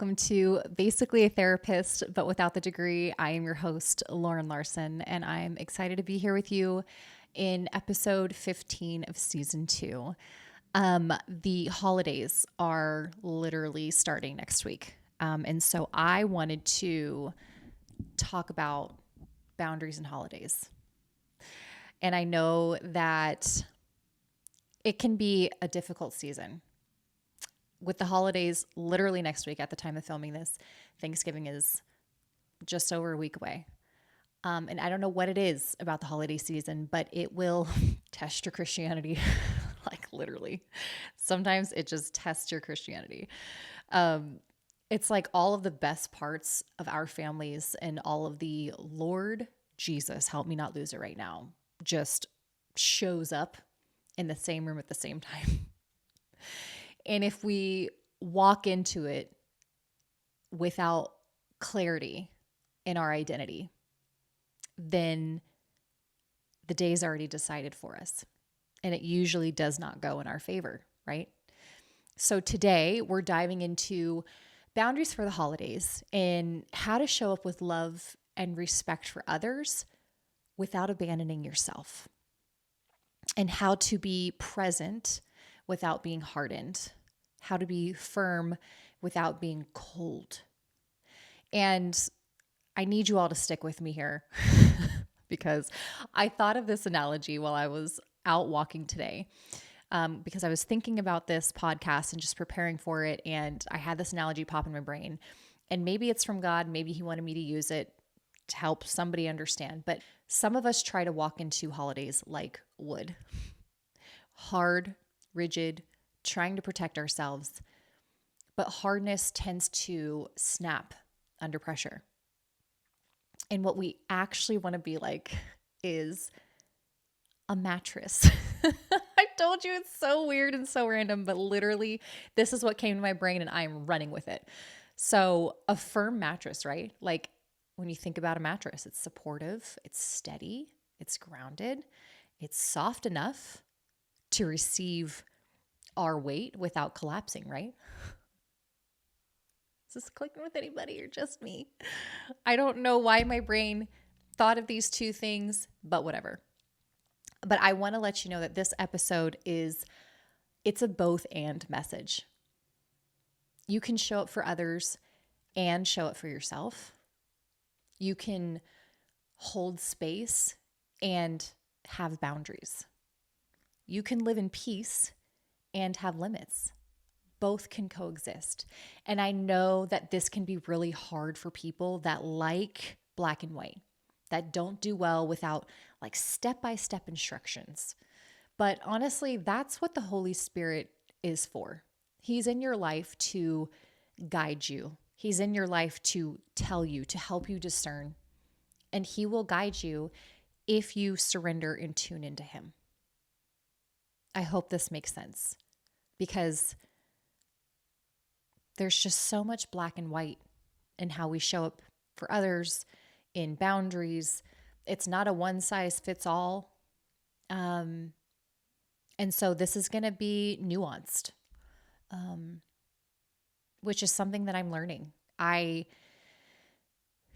Welcome to Basically a Therapist, but without the degree. I am your host, Lauren Larson, and I'm excited to be here with you in episode 15 of season 2. The holidays are literally starting next week. And so I wanted to talk about boundaries and holidays. And I know that it can be a difficult season. With the holidays literally next week at the time of filming this, Thanksgiving is just over a week away. And I don't know what it is about the holiday season, but it will test your Christianity. Like literally. Sometimes it just tests your Christianity. It's like all of the best parts of our families and all of the Lord Jesus, help me not lose it right now, just shows up in the same room at the same time. And if we walk into it without clarity in our identity, then the day's already decided for us. And it usually does not go in our favor, right? So today we're diving into boundaries for the holidays and how to show up with love and respect for others without abandoning yourself, and how to be present without being hardened, how to be firm without being cold. And I need you all to stick with me here because I thought of this analogy while I was out walking today, because I was thinking about this podcast and just preparing for it. And I had this analogy pop in my brain, and maybe it's from God. Maybe he wanted me to use it to help somebody understand. But some of us try to walk into holidays like wood, hard, rigid, trying to protect ourselves. But hardness tends to snap under pressure. And what we actually want to be like is a mattress. I told you it's so weird and so random, but literally this is what came to my brain and I am running with it. So a firm mattress, right? Like when you think about a mattress, it's supportive, it's steady, it's grounded, it's soft enough to receive our weight without collapsing, right? Is this clicking with anybody or just me? I don't know why my brain thought of these two things, but whatever. But I want to let you know that this episode it's a both and message. You can show up for others and show up for yourself. You can hold space and have boundaries. You can live in peace and have limits. Both can coexist. And I know that this can be really hard for people that like black and white, that don't do well without like step-by-step instructions. But honestly, that's what the Holy Spirit is for. He's in your life to guide you. He's in your life to tell you, to help you discern. And he will guide you if you surrender and tune into him. I hope this makes sense, because there's just so much black and white in how we show up for others, in boundaries. It's not a one size fits all. And so this is going to be nuanced, which is something that I'm learning. I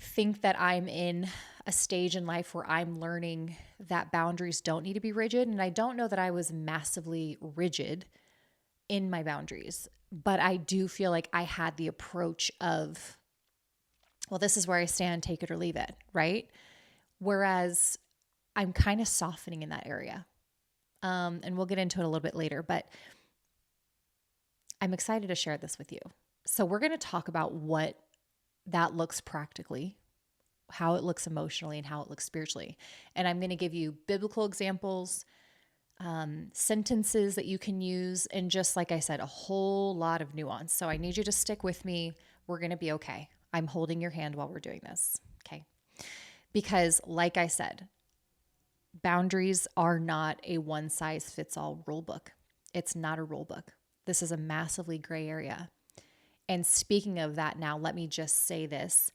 think that I'm in a stage in life where I'm learning that boundaries don't need to be rigid. And I don't know that I was massively rigid in my boundaries, but I do feel like I had the approach of, well, this is where I stand, take it or leave it, right? Whereas I'm kind of softening in that area. And we'll get into it a little bit later, but I'm excited to share this with you. So we're going to talk about what that looks practically, how it looks emotionally, and how it looks spiritually. And I'm going to give you biblical examples, sentences that you can use, and just like I said, a whole lot of nuance. So I need you to stick with me. We're going to be okay. I'm holding your hand while we're doing this. Okay. Because like I said, boundaries are not a one size fits all rule book. It's not a rule book. This is a massively gray area. And speaking of that now, let me just say this,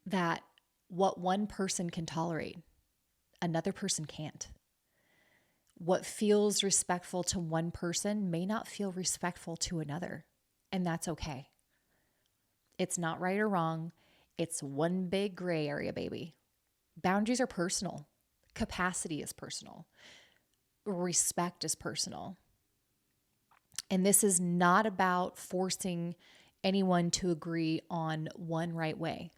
that what one person can tolerate, another person can't. What feels respectful to one person may not feel respectful to another, and that's okay. It's not right or wrong. It's one big gray area, baby. Boundaries are personal. Capacity is personal. Respect is personal. And this is not about forcing anyone to agree on one right way.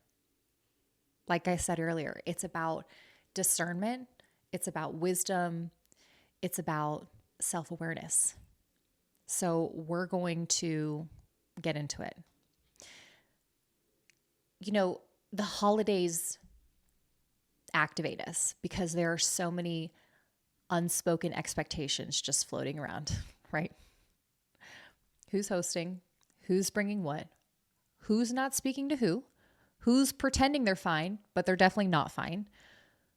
Like I said earlier, it's about discernment, it's about wisdom, it's about self awareness. So we're going to get into it. You know, the holidays activate us because there are so many unspoken expectations just floating around, right? Who's hosting? Who's bringing what? Who's not speaking to who? Who's pretending they're fine, but they're definitely not fine?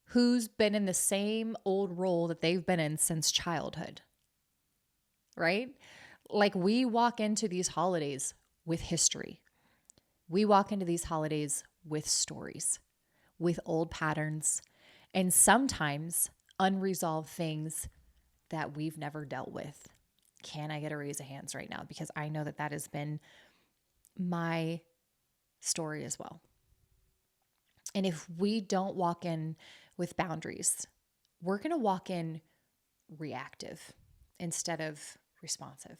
Who's been in the same old role that they've been in since childhood, right? Like we walk into these holidays with history. We walk into these holidays with stories, with old patterns, and sometimes unresolved things that we've never dealt with. Can I get a raise of hands right now? Because I know that that has been my story as well. And if we don't walk in with boundaries, we're going to walk in reactive instead of responsive.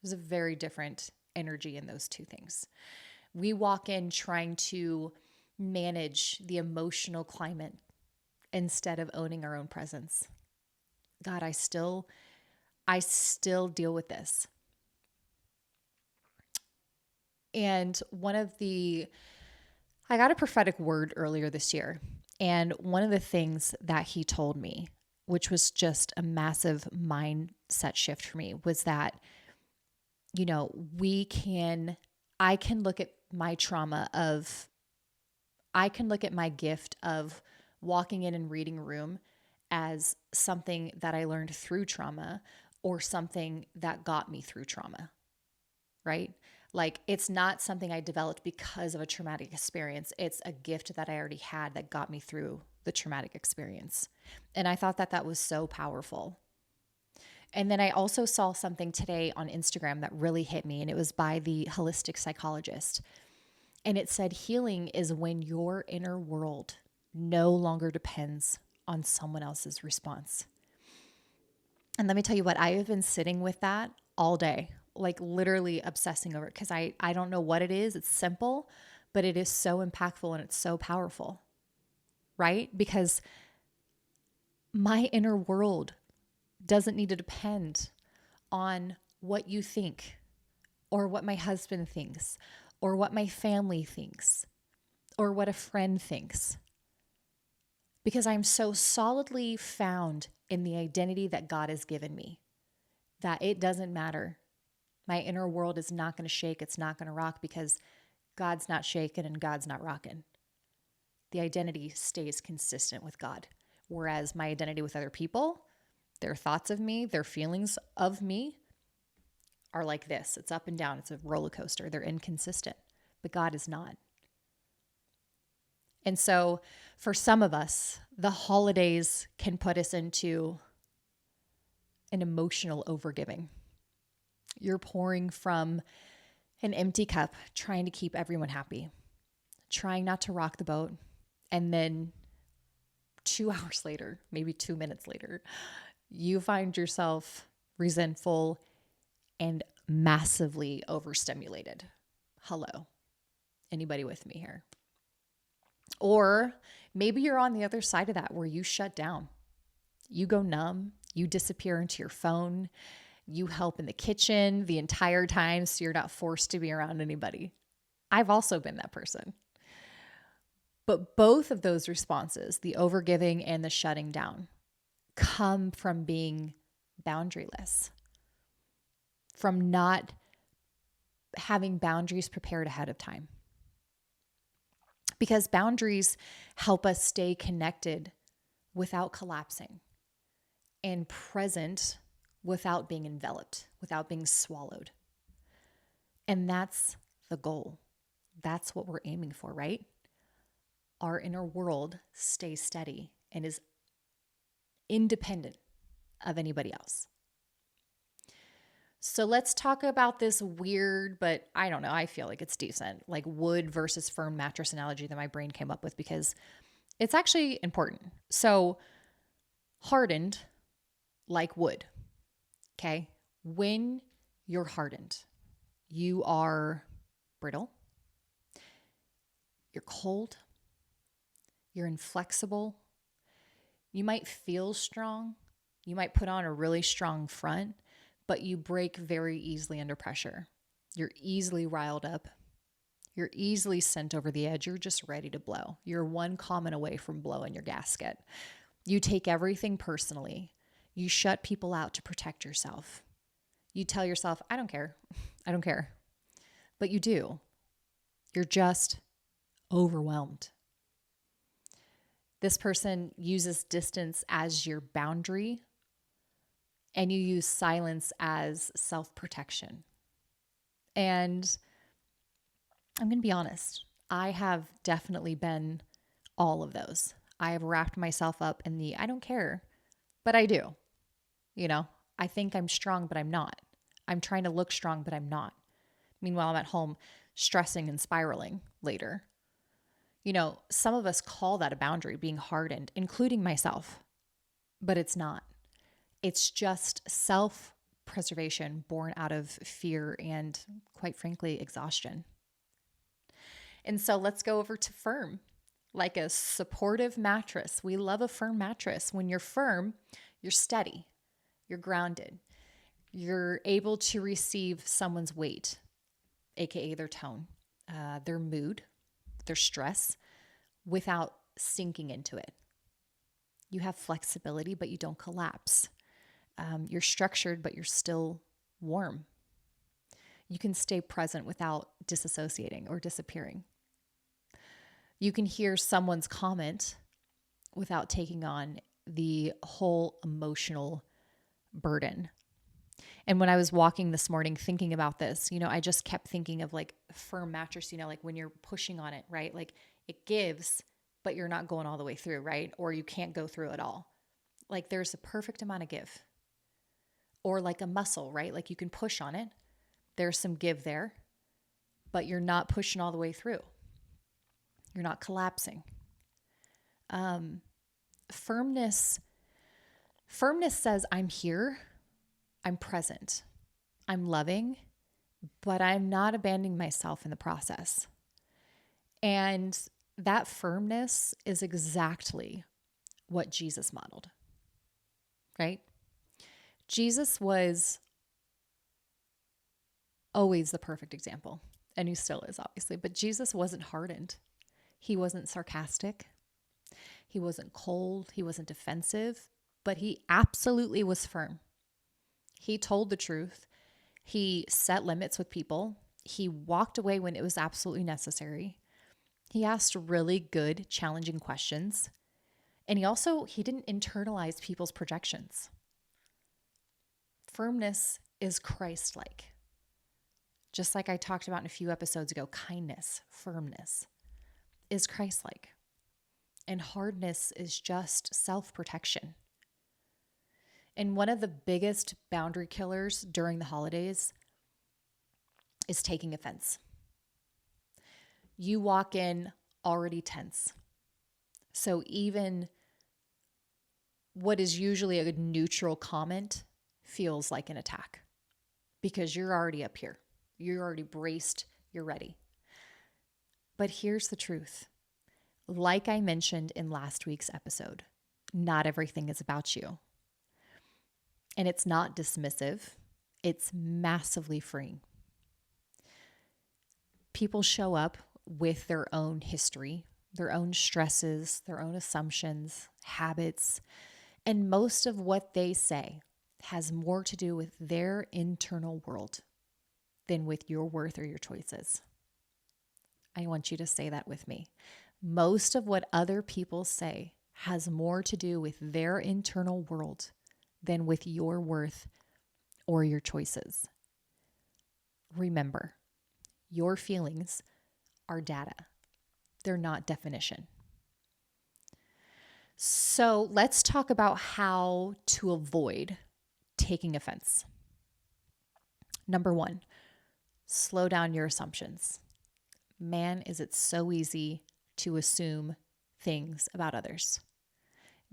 There's a very different energy in those two things. We walk in trying to manage the emotional climate instead of owning our own presence. God, I still deal with this. And I got a prophetic word earlier this year. And one of the things that he told me, which was just a massive mindset shift for me, was that, you know, I can look at my I can look at my gift of walking in and reading a room as something that I learned through trauma or something that got me through trauma, right? Like it's not something I developed because of a traumatic experience. It's a gift that I already had that got me through the traumatic experience. And I thought that that was so powerful. And then I also saw something today on Instagram that really hit me, and it was by the holistic psychologist. And it said healing is when your inner world no longer depends on someone else's response. And let me tell you what, I have been sitting with that all day, like literally obsessing over it because I don't know what it is. It's simple, but it is so impactful and it's so powerful, right? Because my inner world doesn't need to depend on what you think or what my husband thinks or what my family thinks or what a friend thinks. Because I'm so solidly found in the identity that God has given me that it doesn't matter. My inner world is not going to shake. It's not going to rock because God's not shaking and God's not rocking. The identity stays consistent with God. Whereas my identity with other people, their thoughts of me, their feelings of me are like this. It's up and down. It's a roller coaster. They're inconsistent, but God is not. And so for some of us, the holidays can put us into an emotional overgiving. You're pouring from an empty cup, trying to keep everyone happy, trying not to rock the boat. And then 2 hours later, maybe 2 minutes later, you find yourself resentful and massively overstimulated. Hello. Anybody with me here? Or maybe you're on the other side of that where you shut down. You go numb, you disappear into your phone, you help in the kitchen the entire time so you're not forced to be around anybody. I've also been that person. But both of those responses, the overgiving and the shutting down, come from being boundaryless, from not having boundaries prepared ahead of time. Because boundaries help us stay connected without collapsing and present without being enveloped, without being swallowed. And that's the goal. That's what we're aiming for, right? Our inner world stays steady and is independent of anybody else. So let's talk about this weird, but I don't know, I feel like it's decent, like wood versus firm mattress analogy that my brain came up with because it's actually important. So hardened like wood, okay? When you're hardened, you are brittle, you're cold, you're inflexible. You might feel strong. You might put on a really strong front, but you break very easily under pressure. You're easily riled up. You're easily sent over the edge. You're just ready to blow. You're one comment away from blowing your gasket. You take everything personally. You shut people out to protect yourself. You tell yourself, I don't care. I don't care. But you do. You're just overwhelmed. This person uses distance as your boundary, and you use silence as self-protection. And I'm going to be honest, I have definitely been all of those. I have wrapped myself up in the I don't care, but I do. You know, I think I'm strong, but I'm not. I'm trying to look strong, but I'm not. Meanwhile, I'm at home stressing and spiraling later. You know, some of us call that a boundary, being hardened, including myself, but it's not. It's just self-preservation born out of fear and, quite frankly, exhaustion. And so let's go over to firm, like a supportive mattress. We love a firm mattress. When you're firm, you're steady, you're grounded, you're able to receive someone's weight, aka their tone, their mood, their stress, without sinking into it. You have flexibility, but you don't collapse. You're structured, but you're still warm. You can stay present without disassociating or disappearing. You can hear someone's comment without taking on the whole emotional burden. And when I was walking this morning thinking about this, you know, I just kept thinking of like a firm mattress, you know, like when you're pushing on it, right? Like it gives, but you're not going all the way through, right? Or you can't go through it all. Like there's a perfect amount of give. Or like a muscle, right? Like you can push on it. There's some give there, but you're not pushing all the way through. You're not collapsing. Firmness says, I'm here, I'm present, I'm loving, but I'm not abandoning myself in the process. And that firmness is exactly what Jesus modeled, right? Jesus was always the perfect example, and he still is, obviously, but Jesus wasn't hardened. He wasn't sarcastic. He wasn't cold. He wasn't defensive, but he absolutely was firm. He told the truth. He set limits with people. He walked away when it was absolutely necessary. He asked really good, challenging questions. And he didn't internalize people's projections. Firmness is Christ-like. Just like I talked about in a few episodes ago, kindness, firmness is Christ-like. And hardness is just self-protection. And one of the biggest boundary killers during the holidays is taking offense. You walk in already tense. So even what is usually a neutral comment feels like an attack because you're already up here. You're already braced. You're ready. But here's the truth. Like I mentioned in last week's episode, not everything is about you. And it's not dismissive. It's massively freeing. People show up with their own history, their own stresses, their own assumptions, habits, and most of what they say has more to do with their internal world than with your worth or your choices. I want you to say that with me. Most of what other people say has more to do with their internal world than with your worth or your choices. Remember, your feelings are data. They're not definition. So let's talk about how to avoid taking offense. Number one, slow down your assumptions. Man, is it so easy to assume things about others.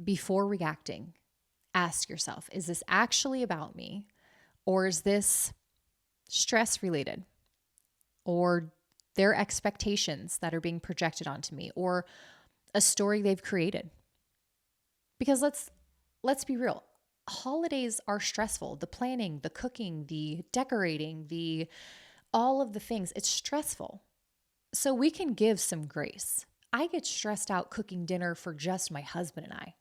Before reacting, ask yourself, is this actually about me? Or is this stress related? Or their expectations that are being projected onto me? Or a story they've created? Because let's be real. Holidays are stressful. The planning, the cooking, the decorating, the all of the things, it's stressful. So we can give some grace. I get stressed out cooking dinner for just my husband and I.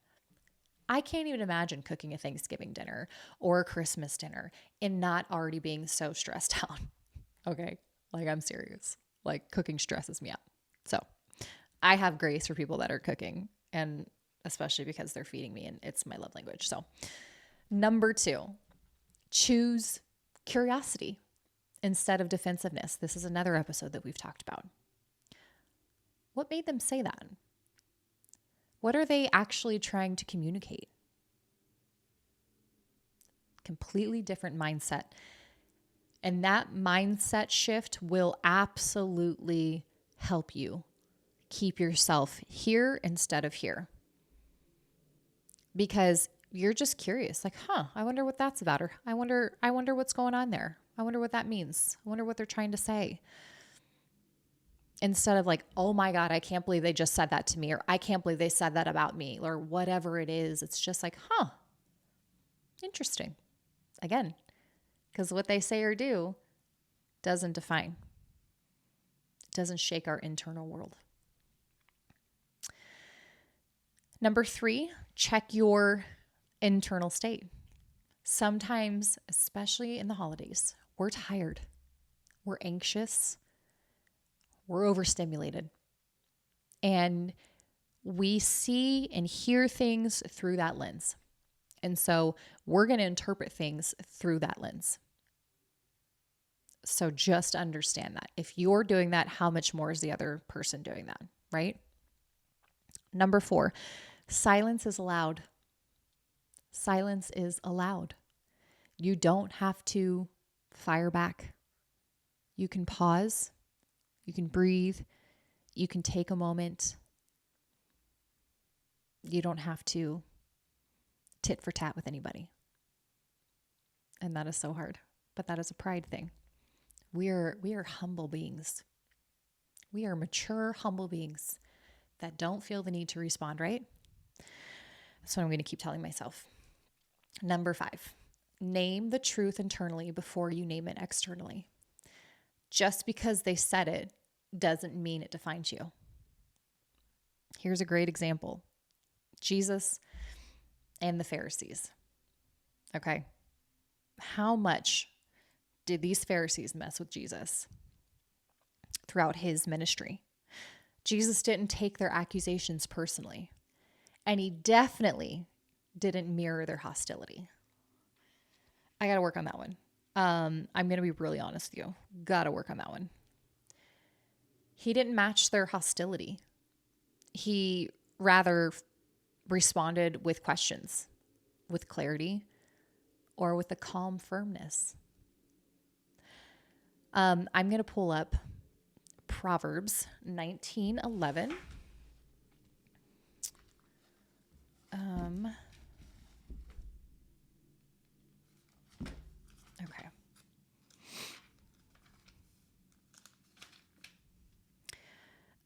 I can't even imagine cooking a Thanksgiving dinner or a Christmas dinner and not already being so stressed out. Okay. Like, I'm serious. Like, cooking stresses me out. So I have grace for people that are cooking, and especially because they're feeding me and it's my love language. So number two, choose curiosity instead of defensiveness. This is another episode that we've talked about. What made them say that? What are they actually trying to communicate? Completely different mindset. And that mindset shift will absolutely help you keep yourself here instead of here. Because you're just curious, like, I wonder what that's about. Or I wonder what's going on there. I wonder what that means. I wonder what they're trying to say. Instead of like, oh my God, I can't believe they just said that to me, or I can't believe they said that about me, or whatever it is. It's just like, interesting. Again, because what they say or do doesn't define. It doesn't shake our internal world. Number three, check your internal state. Sometimes, especially in the holidays, we're tired, we're anxious, we're overstimulated, and we see and hear things through that lens. And so we're going to interpret things through that lens. So just understand that. If you're doing that, how much more is the other person doing that, right? Number four, silence is allowed. Silence is allowed. You don't have to fire back. You can pause. You can breathe. You can take a moment. You don't have to tit for tat with anybody. And that is so hard, but that is a pride thing. We are humble beings. We are mature, humble beings that don't feel the need to respond, right? That's what I'm going to keep telling myself. Number five, name the truth internally before you name it externally. Just because they said it doesn't mean it defines you. Here's a great example. Jesus and the Pharisees. Okay. How much did these Pharisees mess with Jesus throughout his ministry? Jesus didn't take their accusations personally, and he definitely didn't mirror their hostility. I got to work on that one. I'm going to be really honest with you. Got to work on that one. He didn't match their hostility. He rather responded with questions, with clarity, or with a calm firmness. I'm going to pull up Proverbs 19:11. Okay.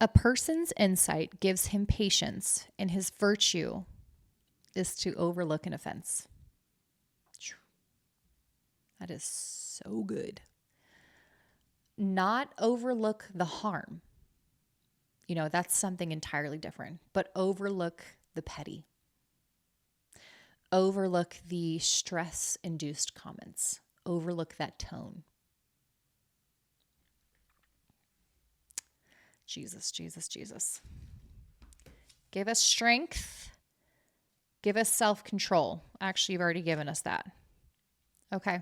A person's insight gives him patience, and his virtue is to overlook an offense. That is so good. Not overlook the harm. That's something entirely different, but overlook the petty. Overlook the stress-induced comments. Overlook that tone. Jesus, Jesus, Jesus. Give us strength. Give us self-control. Actually, you've already given us that. Okay.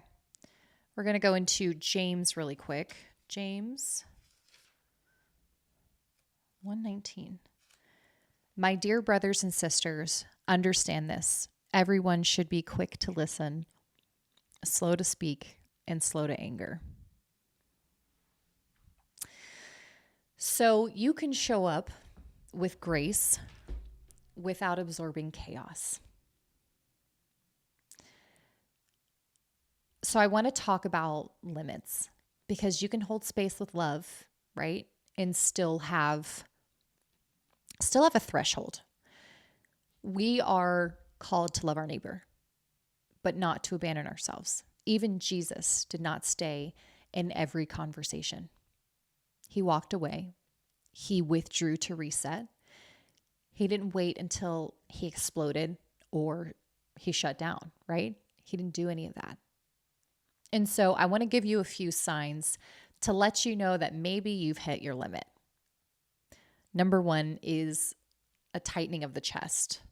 We're going to go into James really quick. James 1:19. My dear brothers and sisters, understand this. Everyone should be quick to listen, slow to speak, and slow to anger. So you can show up with grace without absorbing chaos. So I want to talk about limits, because you can hold space with love, right? And still have a threshold. We are called to love our neighbor, but not to abandon ourselves. Even Jesus did not stay in every conversation. He walked away. He withdrew to reset. He didn't wait until he exploded or he shut down, right? He didn't do any of that. And so I want to give you a few signs to let you know that maybe you've hit your limit. Number one is a tightening of the chest.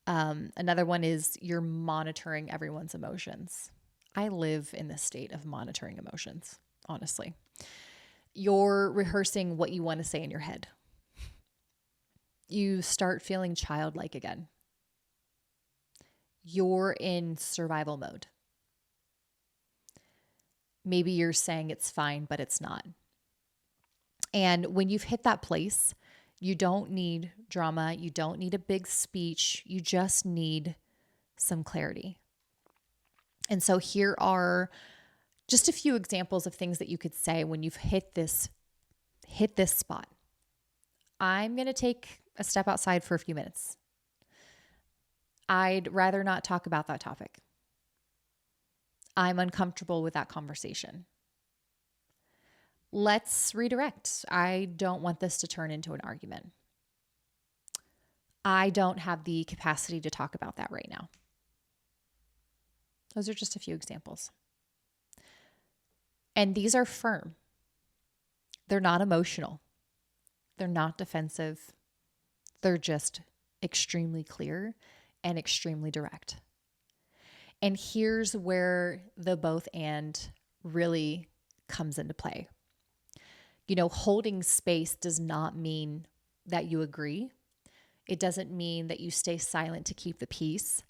Another one is you're monitoring everyone's emotions. I live in the state of monitoring emotions, honestly. You're rehearsing what you want to say in your head. You start feeling childlike again. You're in survival mode. Maybe you're saying it's fine, but it's not. And when you've hit that place, you don't need drama. You don't need a big speech. You just need some clarity. And so here are just a few examples of things that you could say when you've hit this spot. I'm going to take a step outside for a few minutes. I'd rather not talk about that topic. I'm uncomfortable with that conversation. Let's redirect. I don't want this to turn into an argument. I don't have the capacity to talk about that right now. Those are just a few examples. And these are firm. They're not emotional. They're not defensive. They're just extremely clear and extremely direct. And here's where the both and really comes into play. Holding space does not mean that you agree. It doesn't mean that you stay silent to keep the peace.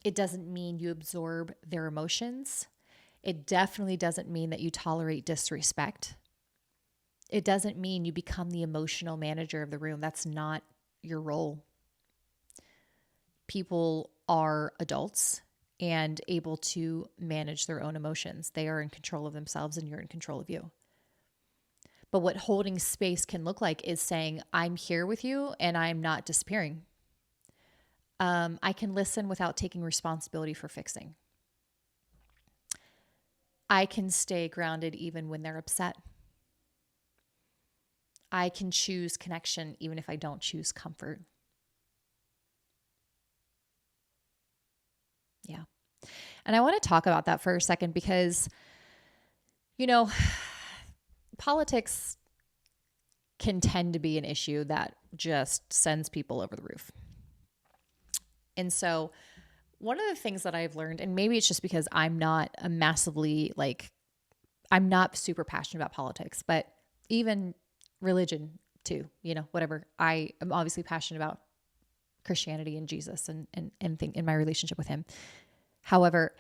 It doesn't mean you absorb their emotions. It definitely doesn't mean that you tolerate disrespect. It doesn't mean you become the emotional manager of the room. That's not your role. People are adults and able to manage their own emotions. They are in control of themselves and you're in control of you. But what holding space can look like is saying, I'm here with you and I'm not disappearing. I can listen without taking responsibility for fixing. I can stay grounded even when they're upset. I can choose connection even if I don't choose comfort. Yeah. And I want to talk about that for a second because, politics can tend to be an issue that just sends people over the roof. And so one of the things that I've learned, and maybe it's just because I'm not I'm not super passionate about politics, but even religion too, whatever. I am obviously passionate about Christianity and Jesus and think in my relationship with him. However,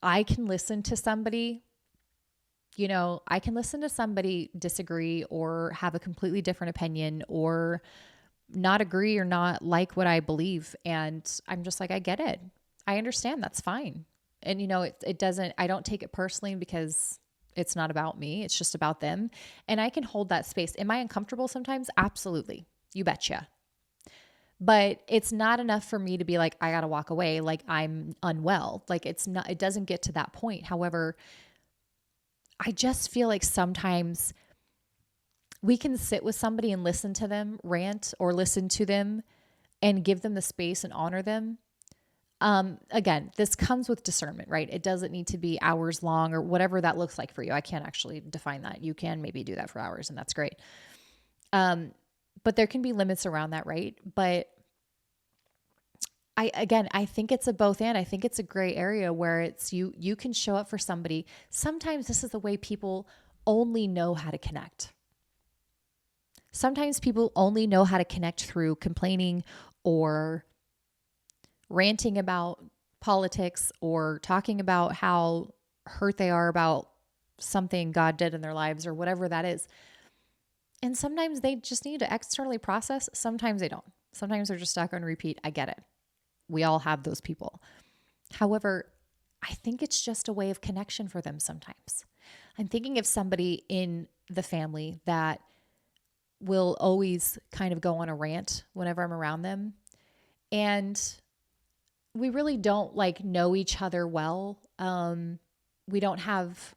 I can listen to somebody, disagree or have a completely different opinion or not agree or not like what I believe. And I'm just like, I get it. I understand. That's fine. And I don't take it personally because it's not about me. It's just about them. And I can hold that space. Am I uncomfortable sometimes? Absolutely. You betcha. But it's not enough for me to be like, I got to walk away. Like I'm unwell. Like it doesn't get to that point. However, I just feel like sometimes we can sit with somebody and listen to them rant or listen to them and give them the space and honor them. Again, this comes with discernment, right? It doesn't need to be hours long or whatever that looks like for you. I can't actually define that. You can maybe do that for hours and that's great. But there can be limits around that, right? But I think it's a both and. I think it's a gray area where it's you can show up for somebody. Sometimes this is the way people only know how to connect. Sometimes people only know how to connect through complaining or ranting about politics or talking about how hurt they are about something God did in their lives or whatever that is. And sometimes they just need to externally process. Sometimes they don't. Sometimes they're just stuck on repeat. I get it. We all have those people. However, I think it's just a way of connection for them sometimes. I'm thinking of somebody in the family that will always kind of go on a rant whenever I'm around them. And we really don't like know each other well. We don't have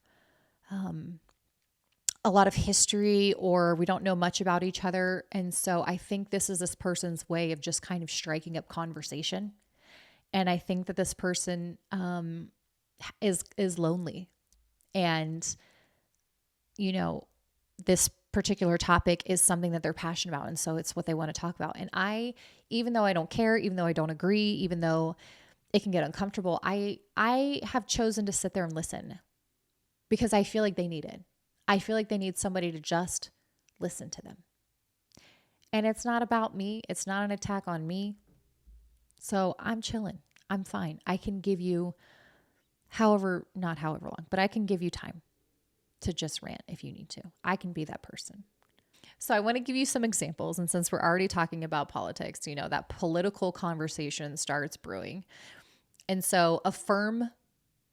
a lot of history, or we don't know much about each other. And so I think this is this person's way of just kind of striking up conversation. And I think that this person is lonely. And, you know, this particular topic is something that they're passionate about. And so it's what they want to talk about. And even though I don't care, even though I don't agree, even though it can get uncomfortable, I have chosen to sit there and listen because I feel like they need it. I feel like they need somebody to just listen to them. And it's not about me. It's not an attack on me. So I'm chilling. I'm fine. I can give you not however long, but I can give you time to just rant if you need to. I can be that person. So I want to give you some examples. And since we're already talking about politics, that political conversation starts brewing. And so a firm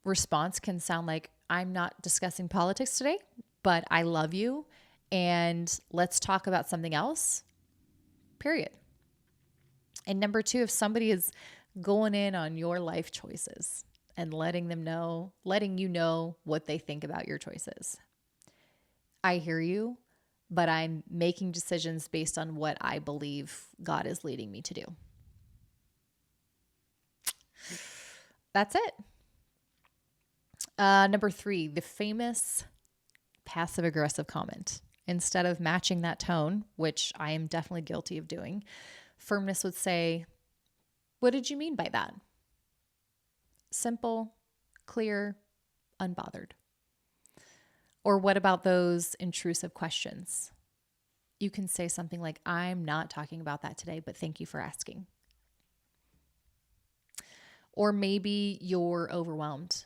response can sound like, I'm not discussing politics today, but I love you and let's talk about something else, period. And number two, if somebody is going in on your life choices and letting you know what they think about your choices. I hear you, but I'm making decisions based on what I believe God is leading me to do. That's it. Number three, the famous passive aggressive comment. Instead of matching that tone, which I am definitely guilty of doing, firmness would say, what did you mean by that? Simple, clear, unbothered. Or what about those intrusive questions? You can say something like, I'm not talking about that today, but thank you for asking. Or maybe you're overwhelmed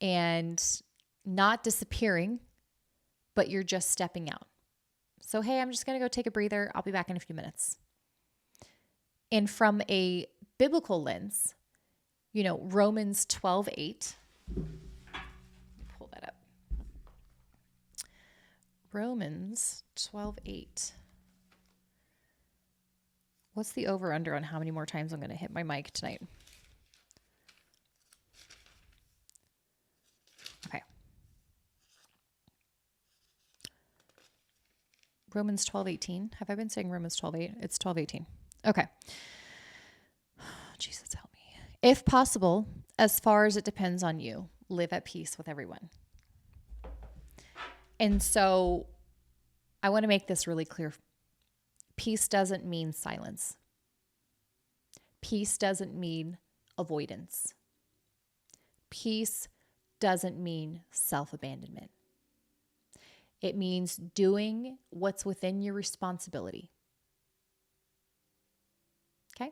and not disappearing, but you're just stepping out. So, hey, I'm just going to go take a breather. I'll be back in a few minutes. And from a biblical lens, Romans 12:8. Pull that up. Romans 12:8. What's the over-under on how many more times I'm going to hit my mic tonight? Okay. Romans 12:18. Have I been saying Romans 12:8? It's 12:18. Okay. Jesus, help me. If possible, as far as it depends on you, live at peace with everyone. And so I want to make this really clear. Peace doesn't mean silence. Peace doesn't mean avoidance. Peace doesn't mean self-abandonment. It means doing what's within your responsibility. Okay?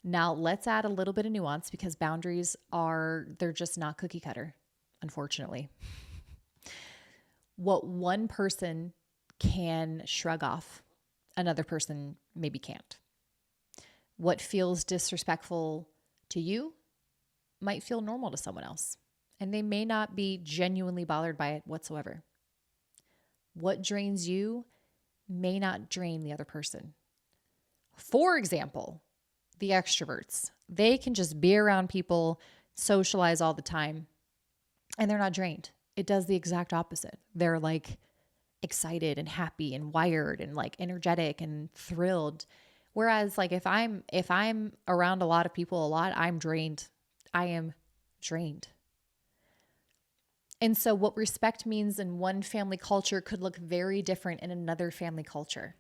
Now let's add a little bit of nuance because boundaries they're just not cookie cutter, unfortunately. What one person can shrug off, another person maybe can't. What feels disrespectful to you might feel normal to someone else, and they may not be genuinely bothered by it whatsoever. What drains you may not drain the other person. For example, the extroverts, they can just be around people, socialize all the time, and they're not drained. It does the exact opposite. They're like excited and happy and wired and like energetic and thrilled. Whereas like if I'm around a lot of people a lot, I'm drained. I am drained. And so what respect means in one family culture could look very different in another family culture.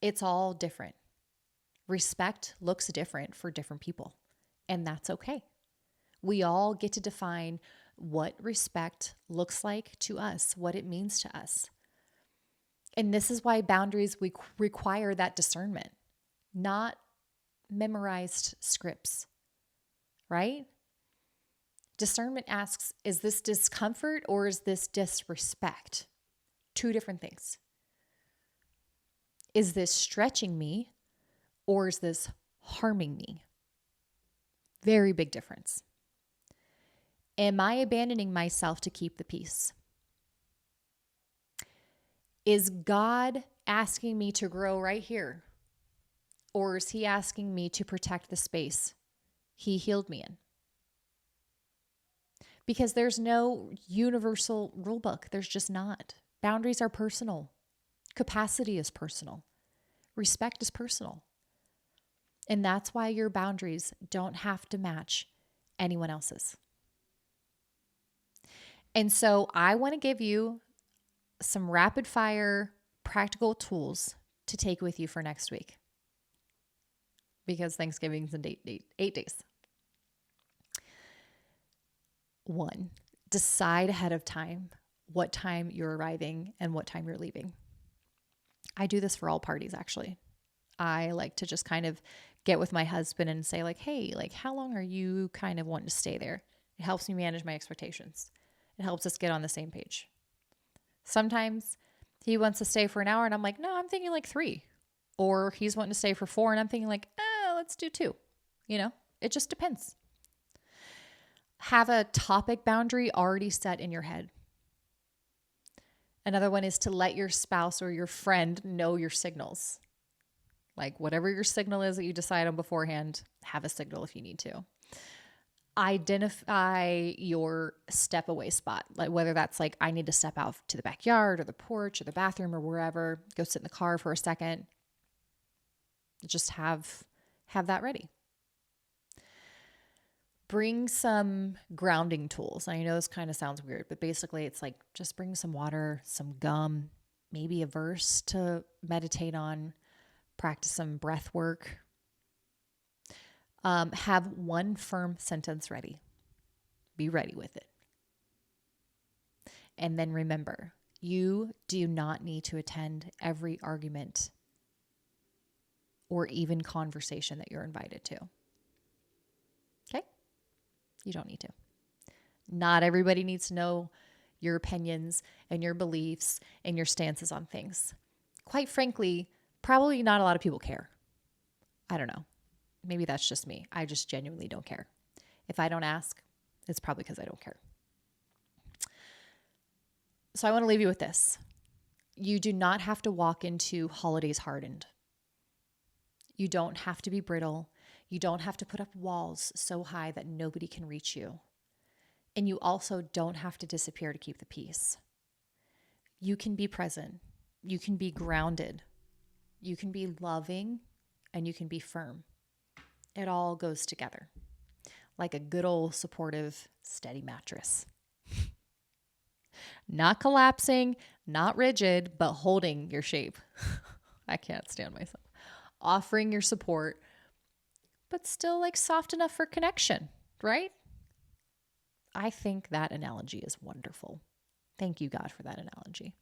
It's all different. Respect looks different for different people, and that's okay. We all get to define what respect looks like to us, what it means to us. And this is why boundaries require that discernment, not memorized scripts, right? Discernment asks, is this discomfort or is this disrespect? Two different things. Is this stretching me or is this harming me? Very big difference. Am I abandoning myself to keep the peace? Is God asking me to grow right here? Or is he asking me to protect the space he healed me in? Because there's no universal rule book. There's just not. Boundaries are personal. Capacity is personal. Respect is personal. And that's why your boundaries don't have to match anyone else's. And so I want to give you some rapid fire practical tools to take with you for next week. Because Thanksgiving's in 8 days. 1, decide ahead of time what time you're arriving and what time you're leaving. I do this for all parties, actually. I like to just kind of get with my husband and say like, hey, like how long are you kind of wanting to stay there? It helps me manage my expectations. It helps us get on the same page. Sometimes he wants to stay for an hour and I'm like, no, I'm thinking like 3. Or he's wanting to stay for 4 and I'm thinking like, let's do 2. You know, it just depends. Have a topic boundary already set in your head. Another one is to let your spouse or your friend know your signals. Like whatever your signal is that you decide on beforehand, have a signal if you need to. Identify your step away spot, like whether that's like I need to step out to the backyard or the porch or the bathroom or wherever, go sit in the car for a second. Just have that ready. Bring some grounding tools. I know this kind of sounds weird, but basically it's like just bring some water, some gum, maybe a verse to meditate on, practice some breath work. Have one firm sentence ready. Be ready with it. And then remember, you do not need to attend every argument or even conversation that you're invited to. Okay? You don't need to. Not everybody needs to know your opinions and your beliefs and your stances on things. Quite frankly, probably not a lot of people care. I don't know. Maybe that's just me. I just genuinely don't care. If I don't ask, it's probably because I don't care. So I want to leave you with this. You do not have to walk into holidays hardened. You don't have to be brittle. You don't have to put up walls so high that nobody can reach you. And you also don't have to disappear to keep the peace. You can be present. You can be grounded. You can be loving, and you can be firm. It all goes together like a good old supportive, steady mattress. Not collapsing, not rigid, but holding your shape. I can't stand myself. Offering your support, but still like soft enough for connection, right? I think that analogy is wonderful. Thank you, God, for that analogy.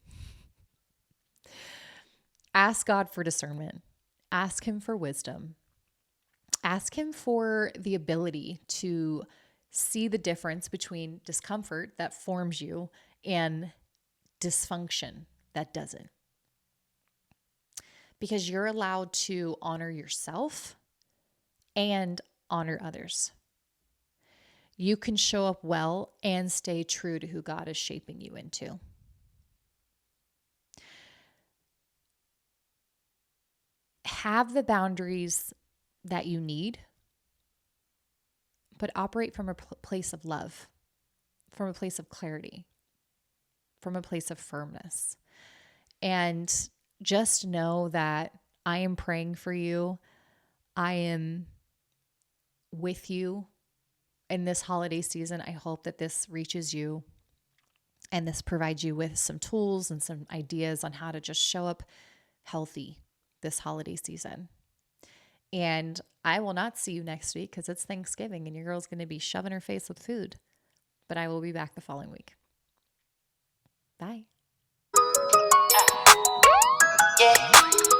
Ask God for discernment. Ask him for wisdom. Ask him for the ability to see the difference between discomfort that forms you and dysfunction that doesn't. Because you're allowed to honor yourself and honor others. You can show up well and stay true to who God is shaping you into. Have the boundaries that you need, but operate from a place of love, from a place of clarity, from a place of firmness. And just know that I am praying for you. I am with you in this holiday season. I hope that this reaches you and this provides you with some tools and some ideas on how to just show up healthy this holiday season. And I will not see you next week because it's Thanksgiving and your girl's going to be shoving her face with food. But I will be back the following week. Bye. Yeah.